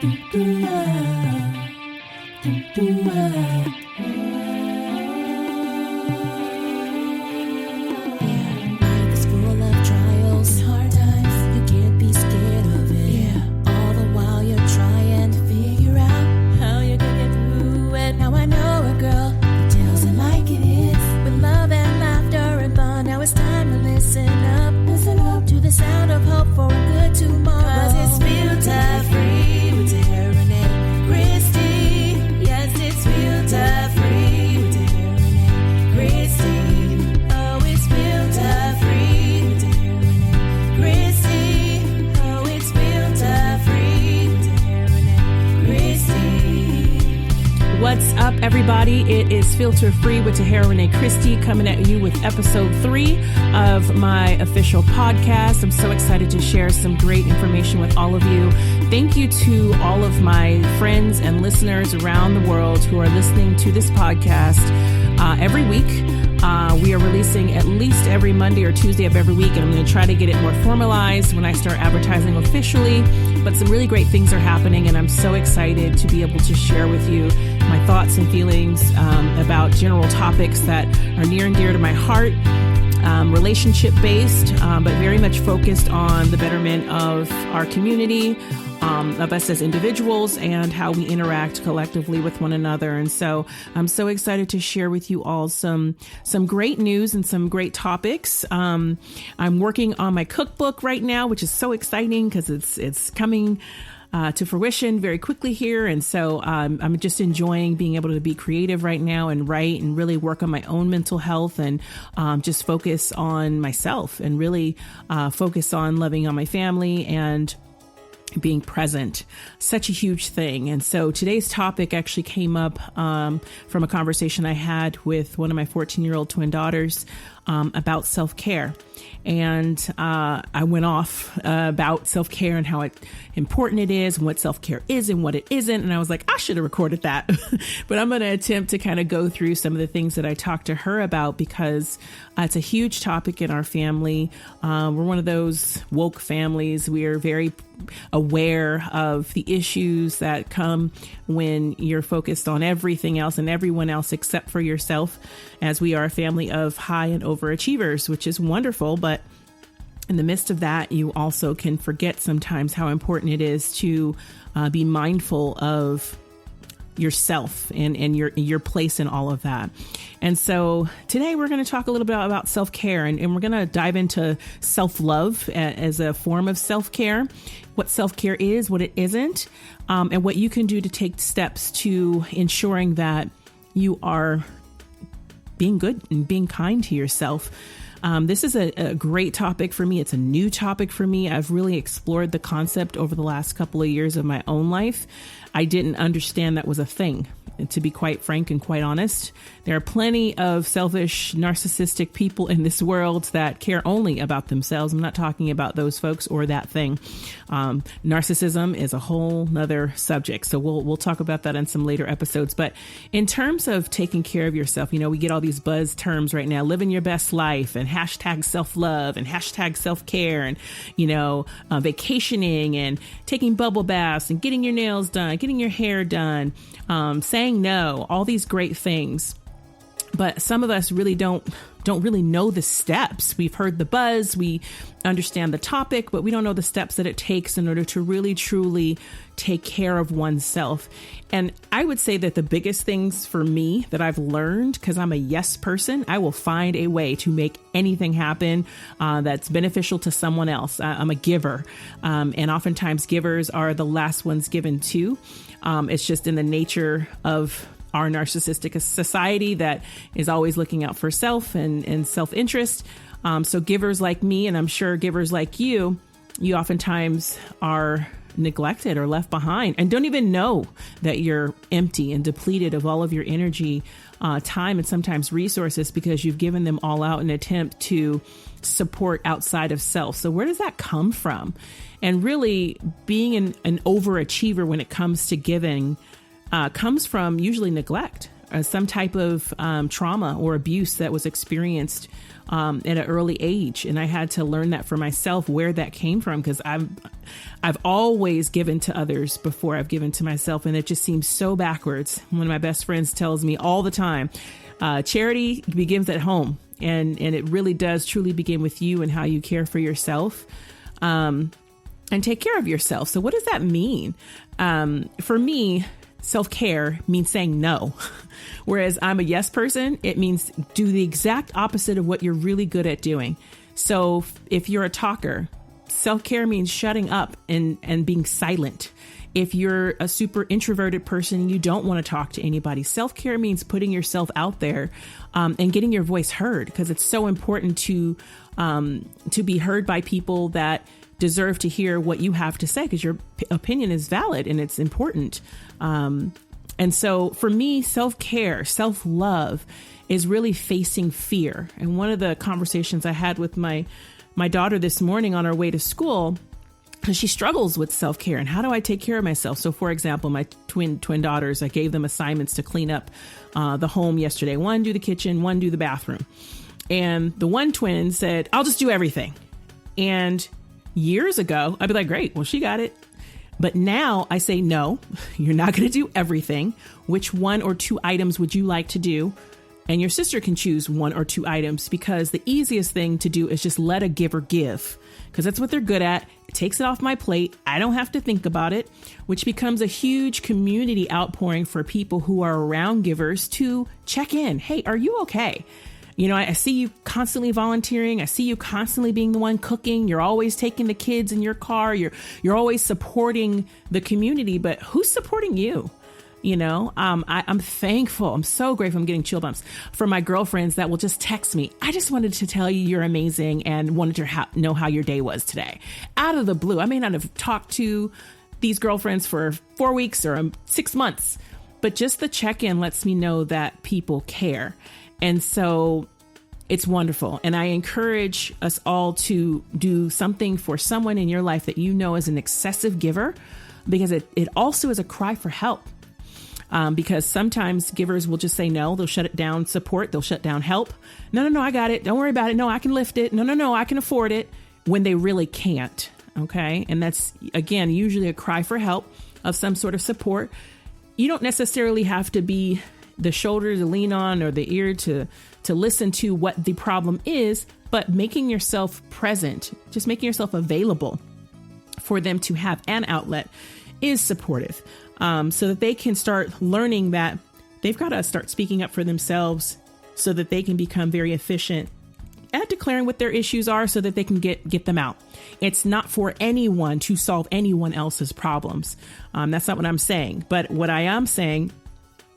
is full of trials and hard times. You can't be scared of it. Yeah. All the while you're trying to figure out how you're gonna get through it. Now I know a girl who tells it like it is, with love and laughter and fun. Now it's time to listen up to the sound of hope for a good tomorrow. 'Cause it's filter free with Tahera Rene Christy. Yes, it's filter free with Tahera Rene Christy. Oh, it's filter free with Tahera Rene Christy. Oh, it's filter free with Tahera Rene Christy. What's up, everybody? It is Filter Free with Tahera Rene Christy coming at you with episode 3 of my official podcast. I'm so excited to share some great information with all of you. Thank you to all of my friends and listeners around the world who are listening to this podcast every week. We are releasing at least every Monday or Tuesday of every week, and I'm going to try to get it more formalized when I start advertising officially. But some really great things are happening, and I'm so excited to be able to share with you my thoughts and feelings about general topics that are near and dear to my heart, relationship-based, but very much focused on the betterment of our community, of us as individuals, and how we interact collectively with one another. And so I'm so excited to share with you all some great news and some great topics. I'm working on my cookbook right now, which is so exciting because it's coming to fruition very quickly here. And so I'm just enjoying being able to be creative right now and write and really work on my own mental health and just focus on myself and really focus on loving on my family and being present. Such a huge thing. And so today's topic actually came up from a conversation I had with one of my 14-year-old twin daughters about self-care. And I went off about self-care and how important it is and what self-care is and what it isn't. And I was like, I should have recorded that. But I'm going to attempt to kind of go through some of the things that I talked to her about because it's a huge topic in our family. We're one of those woke families. We are very aware of the issues that come when you're focused on everything else and everyone else except for yourself, as we are a family of high and overachievers, which is wonderful. But in the midst of that, you also can forget sometimes how important it is to be mindful of yourself and your place in all of that. And so today we're going to talk a little bit about self-care, and we're going to dive into self-love as a form of self-care, what self-care is, what it isn't, and what you can do to take steps to ensuring that you are being good and being kind to yourself. This is a great topic for me. It's a new topic for me. I've really explored the concept over the last couple of years of my own life. I didn't understand that was a thing. And to be quite frank and quite honest, there are plenty of selfish, narcissistic people in this world that care only about themselves. I'm not talking about those folks or that thing. Narcissism is a whole nother subject. So we'll talk about that in some later episodes. But in terms of taking care of yourself, we get all these buzz terms right now, living your best life and hashtag self-love and hashtag self-care and, vacationing and taking bubble baths and getting your nails done, getting your hair done, saying no, all these great things. But some of us really don't really know the steps. We've heard the buzz, we understand the topic, but we don't know the steps that it takes in order to really, truly take care of oneself. And I would say that the biggest things for me that I've learned, because I'm a yes person, I will find a way to make anything happen that's beneficial to someone else. I'm a giver. And oftentimes givers are the last ones given to. It's just in the nature of our narcissistic society that is always looking out for self and self-interest. So givers like me, and I'm sure givers like you oftentimes are neglected or left behind and don't even know that you're empty and depleted of all of your energy, time, and sometimes resources because you've given them all out in an attempt to support outside of self. So where does that come from? And really being an overachiever when it comes to giving comes from usually neglect. some type of trauma or abuse that was experienced at an early age. And I had to learn that for myself, where that came from, because I've always given to others before I've given to myself. And it just seems so backwards. One of my best friends tells me all the time, charity begins at home. And it really does truly begin with you and how you care for yourself and take care of yourself. So what does that mean? For me, self-care means saying no. Whereas I'm a yes person, it means do the exact opposite of what you're really good at doing. So if you're a talker, self-care means shutting up and being silent. If you're a super introverted person and you don't want to talk to anybody, self-care means putting yourself out there and getting your voice heard, because it's so important to be heard by people that deserve to hear what you have to say, because your opinion is valid and it's important. And so for me, self-care, self-love is really facing fear. And one of the conversations I had with my daughter this morning on our way to school, because she struggles with self-care and how do I take care of myself? So for example, my twin daughters, I gave them assignments to clean up the home yesterday. One do the kitchen, one do the bathroom. And the one twin said, I'll just do everything. And years ago, I'd be like, great, well, she got it. But now I say, no, you're not going to do everything. Which one or two items would you like to do? And your sister can choose one or two items, because the easiest thing to do is just let a giver give, because that's what they're good at. It takes it off my plate. I don't have to think about it, which becomes a huge community outpouring for people who are around givers to check in. Hey, are you okay? You know, I see you constantly volunteering. I see you constantly being the one cooking. You're always taking the kids in your car. You're always supporting the community, but who's supporting you? You know, I'm thankful. I'm so grateful. I'm getting chill bumps for my girlfriends that will just text me. I just wanted to tell you you're amazing and wanted to know how your day was today. Out of the blue. I may not have talked to these girlfriends for 4 weeks or 6 months, but just the check-in lets me know that people care. And so it's wonderful. And I encourage us all to do something for someone in your life that you know is an excessive giver, because it also is a cry for help. Because sometimes givers will just say no, they'll shut it down support, they'll shut down help. No, I got it. Don't worry about it. No, I can lift it. No, I can afford it, when they really can't. Okay. And that's, again, usually a cry for help of some sort of support. You don't necessarily have to be the shoulder to lean on or the ear to listen to what the problem is, but making yourself present, just making yourself available for them to have an outlet is supportive. So that they can start learning that they've got to start speaking up for themselves, so that they can become very efficient at declaring what their issues are, so that they can get them out. It's not for anyone to solve anyone else's problems. That's not what I'm saying. But what I am saying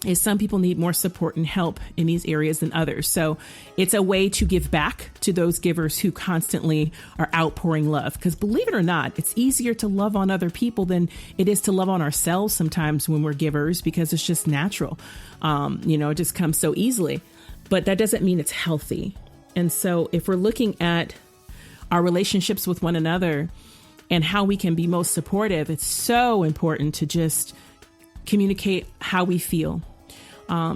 is some people need more support and help in these areas than others. So it's a way to give back to those givers who constantly are outpouring love. Because believe it or not, it's easier to love on other people than it is to love on ourselves sometimes when we're givers, because it's just natural. It just comes so easily. But that doesn't mean it's healthy. And so if we're looking at our relationships with one another and how we can be most supportive, it's so important to just communicate how we feel.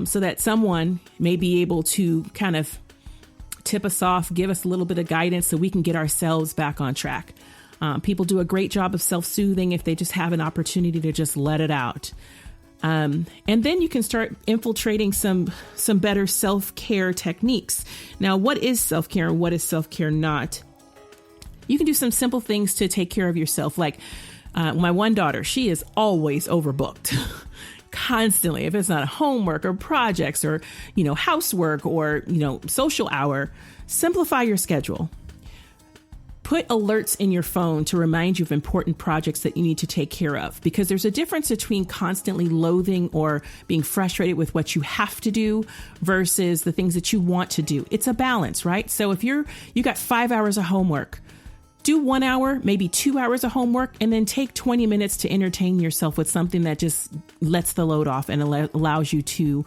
So that someone may be able to kind of tip us off, give us a little bit of guidance so we can get ourselves back on track. People do a great job of self-soothing if they just have an opportunity to just let it out. And then you can start infiltrating some better self-care techniques. Now, what is self-care and what is self-care not? You can do some simple things to take care of yourself. Like my one daughter, she is always overbooked. Constantly. If it's not homework or projects or, housework or, social hour, simplify your schedule. Put alerts in your phone to remind you of important projects that you need to take care of, because there's a difference between constantly loathing or being frustrated with what you have to do versus the things that you want to do. It's a balance, right? So if you got 5 hours of homework, do 1 hour, maybe 2 hours of homework, and then take 20 minutes to entertain yourself with something that just lets the load off and allows you to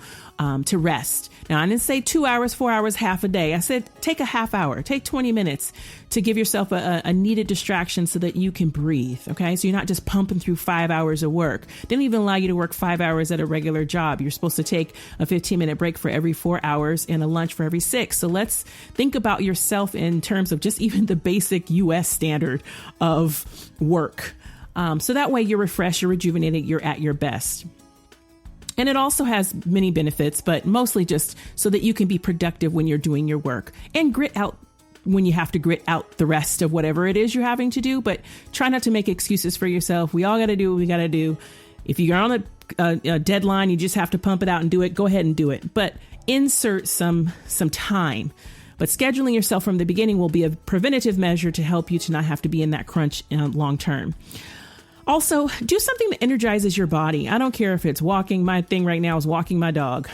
rest. Now, I didn't say 2 hours, 4 hours, half a day. I said, take a half hour, take 20 minutes to give yourself a needed distraction so that you can breathe. Okay. So you're not just pumping through 5 hours of work. They don't even allow you to work 5 hours at a regular job. You're supposed to take a 15-minute break for every 4 hours and a lunch for every 6. So let's think about yourself in terms of just even the basic US standard of work. So that way you're refreshed, you're rejuvenated, you're at your best. And it also has many benefits, but mostly just so that you can be productive when you're doing your work and grit out when you have to grit out the rest of whatever it is you're having to do. But try not to make excuses for yourself. We all got to do what we got to do. If you're on a deadline, you just have to pump it out and do it. Go ahead and do it. But insert some time. But scheduling yourself from the beginning will be a preventative measure to help you to not have to be in that crunch long term. Also, do something that energizes your body. I don't care if it's walking. My thing right now is walking my dog.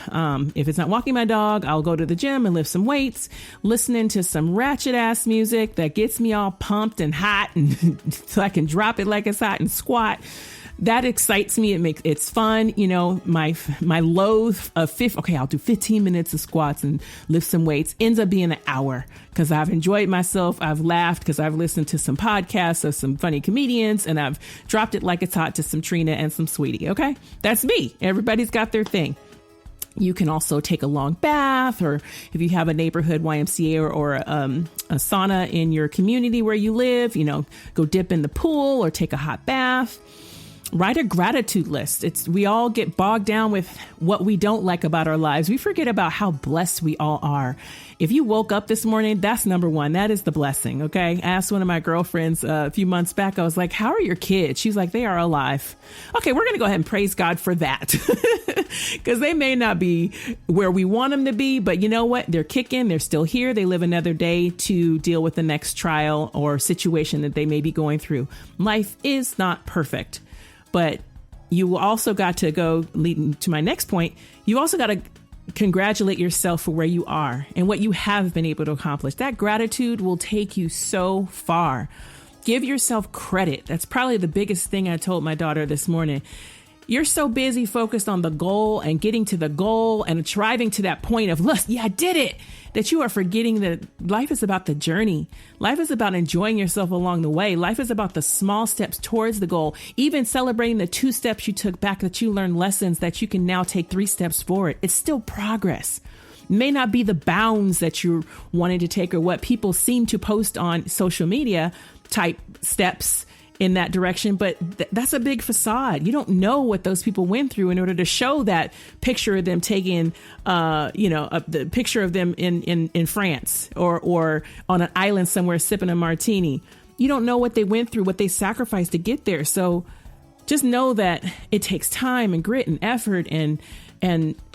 If it's not walking my dog, I'll go to the gym and lift some weights, listening to some ratchet ass music that gets me all pumped and hot, and so I can drop it like it's hot and squat. That excites me. It's fun. You know, my load of I'll do 15 minutes of squats and lift some weights ends up being an hour because I've enjoyed myself. I've laughed because I've listened to some podcasts of some funny comedians, and I've dropped it like it's hot to some Trina and some Sweetie. Okay. That's me. Everybody's got their thing. You can also take a long bath, or if you have a neighborhood YMCA or a sauna in your community where you live, go dip in the pool or take a hot bath. Write a gratitude list. We all get bogged down with what we don't like about our lives. We forget about how blessed we all are. If you woke up this morning, that's number one. That is the blessing. Okay. I asked one of my girlfriends a few months back, I was like, how are your kids? She's like, they are alive. Okay. We're going to go ahead and praise God for that because they may not be where we want them to be, but you know what? They're kicking. They're still here. They live another day to deal with the next trial or situation that they may be going through. Life is not perfect. But you also got to go leading to my next point. You also got to congratulate yourself for where you are and what you have been able to accomplish. That gratitude will take you so far. Give yourself credit. That's probably the biggest thing I told my daughter this morning. You're so busy focused on the goal and getting to the goal and driving to that point of, look, yeah, I did it, that you are forgetting that life is about the journey. Life is about enjoying yourself along the way. Life is about the small steps towards the goal, even celebrating the 2 steps you took back, that you learned lessons that you can now take 3 steps forward. It's still progress. It may not be the bounds that you're wanting to take or what people seem to post on social media type steps in that direction, but that's a big facade. You don't know what those people went through in order to show that picture of them taking, the picture of them in France or on an island somewhere sipping a martini. You don't know what they went through, what they sacrificed to get there. So just know that it takes time and grit and effort and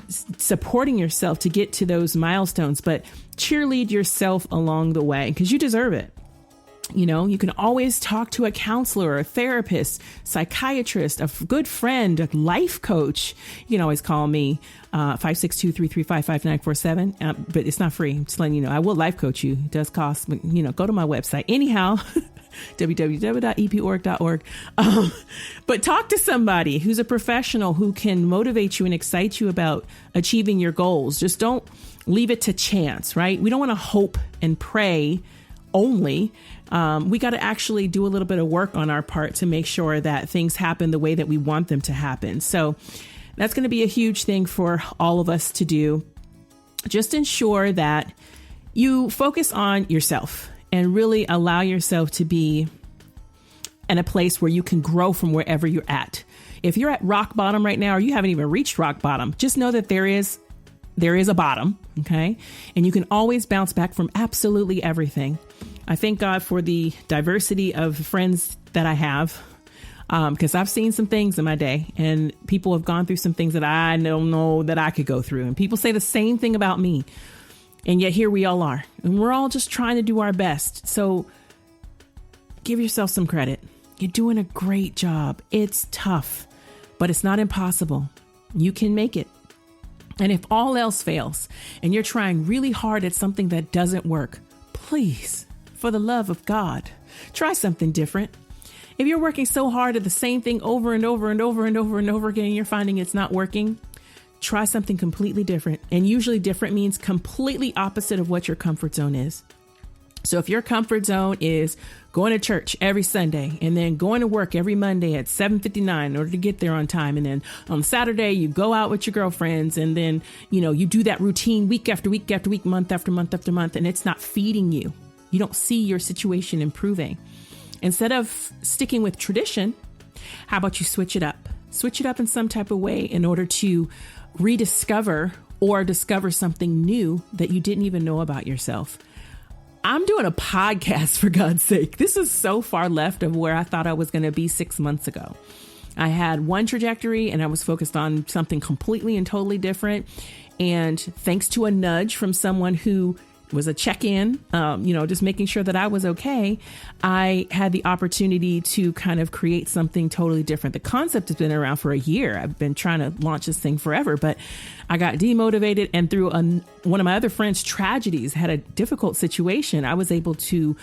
supporting yourself to get to those milestones, but cheerlead yourself along the way because you deserve it. You can always talk to a counselor, a therapist, psychiatrist, a good friend, a life coach. You can always call me 562-335-5947, but it's not free. I'm just letting you know. I will life coach you. It does cost, but go to my website. Anyhow, www.eporg.org. But talk to somebody who's a professional who can motivate you and excite you about achieving your goals. Just don't leave it to chance, right? We don't want to hope and pray only. We got to actually do a little bit of work on our part to make sure that things happen the way that we want them to happen. So that's going to be a huge thing for all of us to do. Just ensure that you focus on yourself and really allow yourself to be in a place where you can grow from wherever you're at. If you're at rock bottom right now, or you haven't even reached rock bottom, just know that there is a bottom. Okay. And you can always bounce back from absolutely everything. I thank God for the diversity of friends that I have, because I've seen some things in my day and people have gone through some things that I don't know that I could go through. And people say the same thing about me. And yet here we all are. And we're all just trying to do our best. So give yourself some credit. You're doing a great job. It's tough, but it's not impossible. You can make it. And if all else fails and you're trying really hard at something that doesn't work, please, for the love of God, Try something different. If you're working so hard at the same thing over and over and over and over and over again, and you're finding it's not working, try something completely different. And usually different means completely opposite of what your comfort zone is. So if your comfort zone is going to church every Sunday and then going to work every Monday at 7:59 in order to get there on time, and then on Saturday you go out with your girlfriends, and then, you do that routine week after week after week, month after month after month, and it's not feeding you. You don't see your situation improving. Instead of sticking with tradition, how about you switch it up? Switch it up in some type of way in order to rediscover or discover something new that you didn't even know about yourself. I'm doing a podcast, for God's sake. This is so far left of where I thought I was going to be 6 months ago. I had one trajectory and I was focused on something completely and totally different. And thanks to a nudge from someone who was a check-in, just making sure that I was okay, I had the opportunity to kind of create something totally different. The concept has been around for a year. I've been trying to launch this thing forever, but I got demotivated, and through one of my other friends' tragedies, had a difficult situation. I was able to,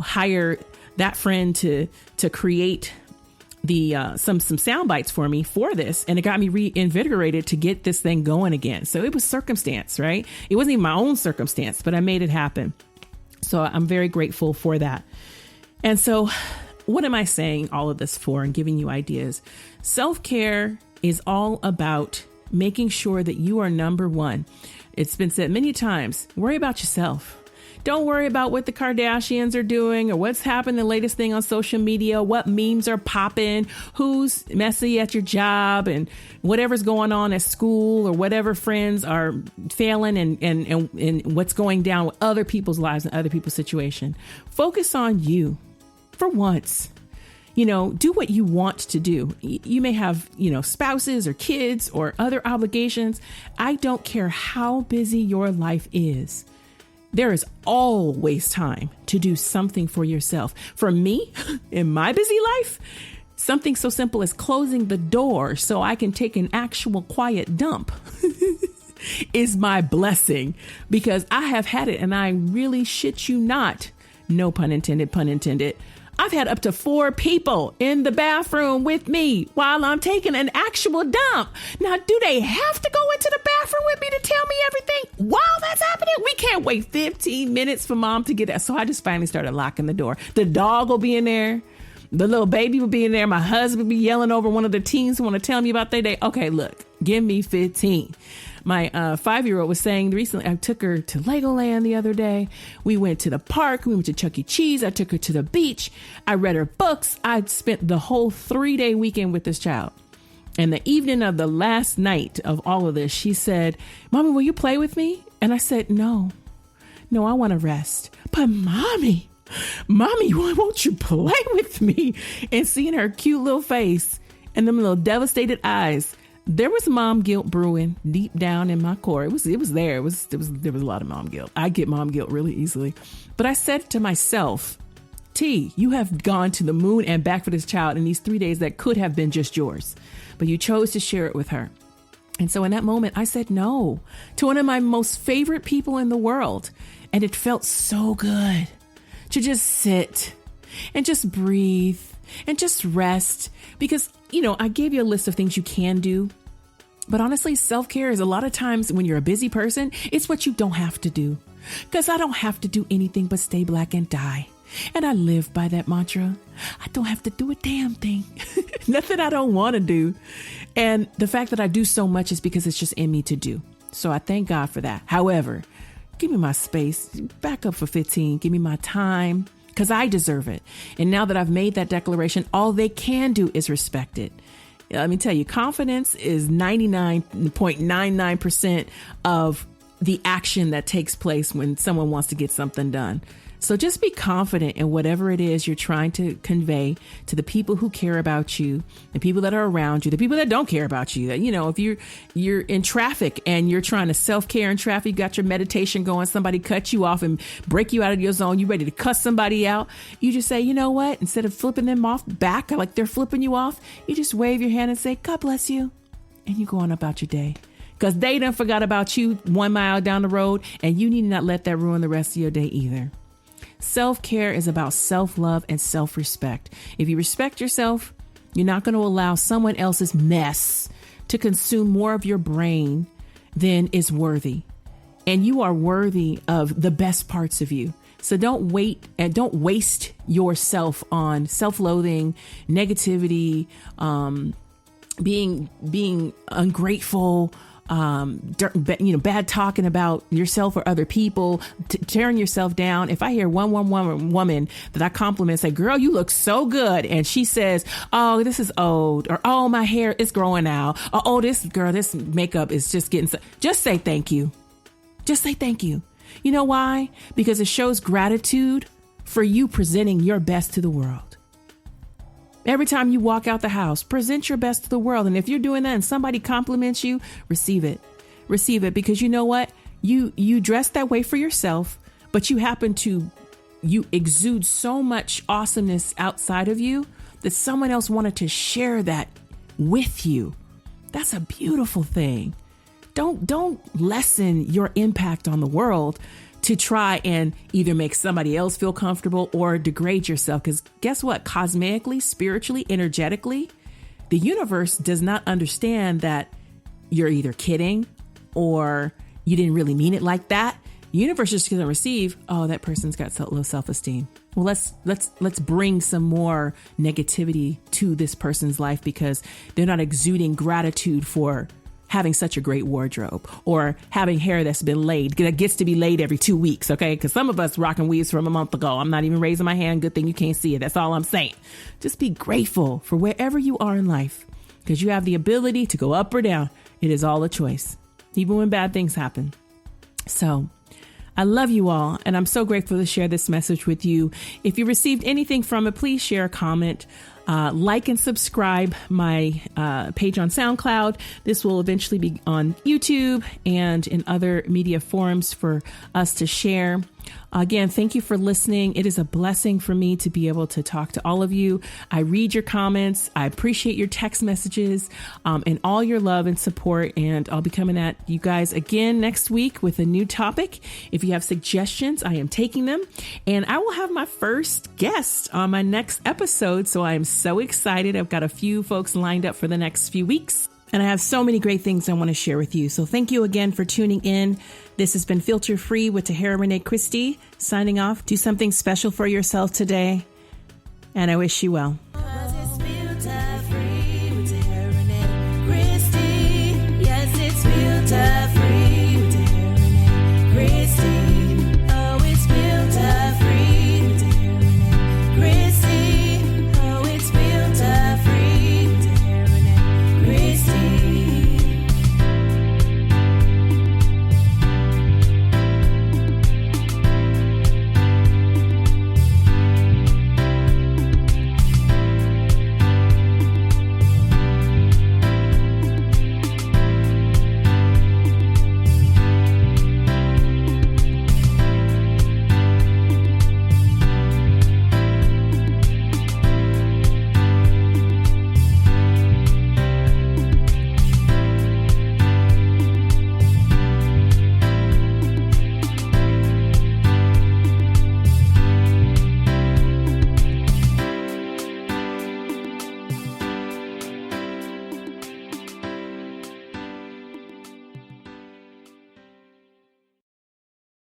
hire that friend to create some sound bites for me for this, and it got me reinvigorated to get this thing going again. So it was circumstance, right? It wasn't even my own circumstance, but I made it happen. So I'm very grateful for that. And so what am I saying all of this for and giving you ideas? Self-care is all about making sure that you are number one. It's been said many times, worry about yourself. Don't worry about what the Kardashians are doing or what's happening, the latest thing on social media, what memes are popping, who's messy at your job, and whatever's going on at school, or whatever friends are failing, and what's going down with other people's lives and other people's situation. Focus on you for once. Do what you want to do. You may have, spouses or kids or other obligations. I don't care how busy your life is. There is always time to do something for yourself. For me, in my busy life, something so simple as closing the door so I can take an actual quiet dump is my blessing, because I have had it, and I really shit you not. No pun intended. I've had up to 4 people in the bathroom with me while I'm taking an actual dump. Now, do they have to go into the bathroom with me to tell me everything while that's happening? We can't wait 15 minutes for mom to get that. So I just finally started locking the door. The dog will be in there. The little baby will be in there. My husband will be yelling over one of the teens who want to tell me about their day. Okay, look, give me 15. My 5-year-old was saying recently, I took her to Legoland the other day. We went to the park. We went to Chuck E. Cheese. I took her to the beach. I read her books. I'd spent the whole 3-day weekend with this child. And the evening of the last night of all of this, she said, "Mommy, will you play with me?" And I said, No, I want to rest. But Mommy, why won't you play with me? And seeing her cute little face and them little devastated eyes, there was mom guilt brewing deep down in my core. It was there. There was a lot of mom guilt. I get mom guilt really easily. But I said to myself, T, you have gone to the moon and back for this child in these 3 days that could have been just yours, but you chose to share it with her. And so in that moment, I said no to one of my most favorite people in the world. And it felt so good to just sit and just breathe and just rest, because, I gave you a list of things you can do. But honestly, self-care is a lot of times when you're a busy person, it's what you don't have to do. Because I don't have to do anything but stay black and die. And I live by that mantra. I don't have to do a damn thing. Nothing I don't want to do. And the fact that I do so much is because it's just in me to do. So I thank God for that. However, give me my space. Back up for 15. Give me my time, because I deserve it. And now that I've made that declaration, all they can do is respect it. Let me tell you, confidence is 99.99% of the action that takes place when someone wants to get something done. So just be confident in whatever it is you're trying to convey to the people who care about you, the people that are around you, the people that don't care about you. That, if you're in traffic and you're trying to self-care in traffic, you got your meditation going, somebody cut you off and break you out of your zone, you ready to cuss somebody out. You just say, you know what? Instead of flipping them off back like they're flipping you off, you just wave your hand and say, God bless you. And you go on about your day. Because they done forgot about you 1 mile down the road, and you need not let that ruin the rest of your day either. Self-care is about self-love and self-respect. If you respect yourself, you're not going to allow someone else's mess to consume more of your brain than is worthy. And you are worthy of the best parts of you. So don't wait and don't waste yourself on self-loathing, negativity, being ungrateful, bad talking about yourself or other people, tearing yourself down. If I hear one woman that I compliment, say, girl, you look so good. And she says, oh, this is old, or, oh, my hair is growing out. Or, oh, this makeup is just getting, just say thank you. Just say thank you. You know why? Because it shows gratitude for you presenting your best to the world. Every time you walk out the house, present your best to the world. And if you're doing that and somebody compliments you, receive it. Receive it, because you know what? You dress that way for yourself, but you exude so much awesomeness outside of you that someone else wanted to share that with you. That's a beautiful thing. Don't lessen your impact on the world to try and either make somebody else feel comfortable or degrade yourself. Because guess what? Cosmically, spiritually, energetically, the universe does not understand that you're either kidding or you didn't really mean it like that. The universe is just going to receive, oh, that person's got low self-esteem. Well, let's bring some more negativity to this person's life because they're not exuding gratitude for having such a great wardrobe or having hair that's been laid, that gets to be laid every 2 weeks. Okay. Cause some of us rocking weaves from a month ago. I'm not even raising my hand. Good thing you can't see it. That's all I'm saying. Just be grateful for wherever you are in life because you have the ability to go up or down. It is all a choice, even when bad things happen. So I love you all. And I'm so grateful to share this message with you. If you received anything from it, please share a comment. Like and subscribe my page on SoundCloud. This will eventually be on YouTube and in other media forums for us to share. Again, thank you for listening. It is a blessing for me to be able to talk to all of you. I read your comments. I appreciate your text messages and all your love and support. And I'll be coming at you guys again next week with a new topic. If you have suggestions, I am taking them. And I will have my first guest on my next episode. So I am so excited. I've got a few folks lined up for the next few weeks. And I have so many great things I want to share with you. So thank you again for tuning in. This has been Filter Free with Tahera Rene Christy, signing off. Do something special for yourself today, and I wish you well.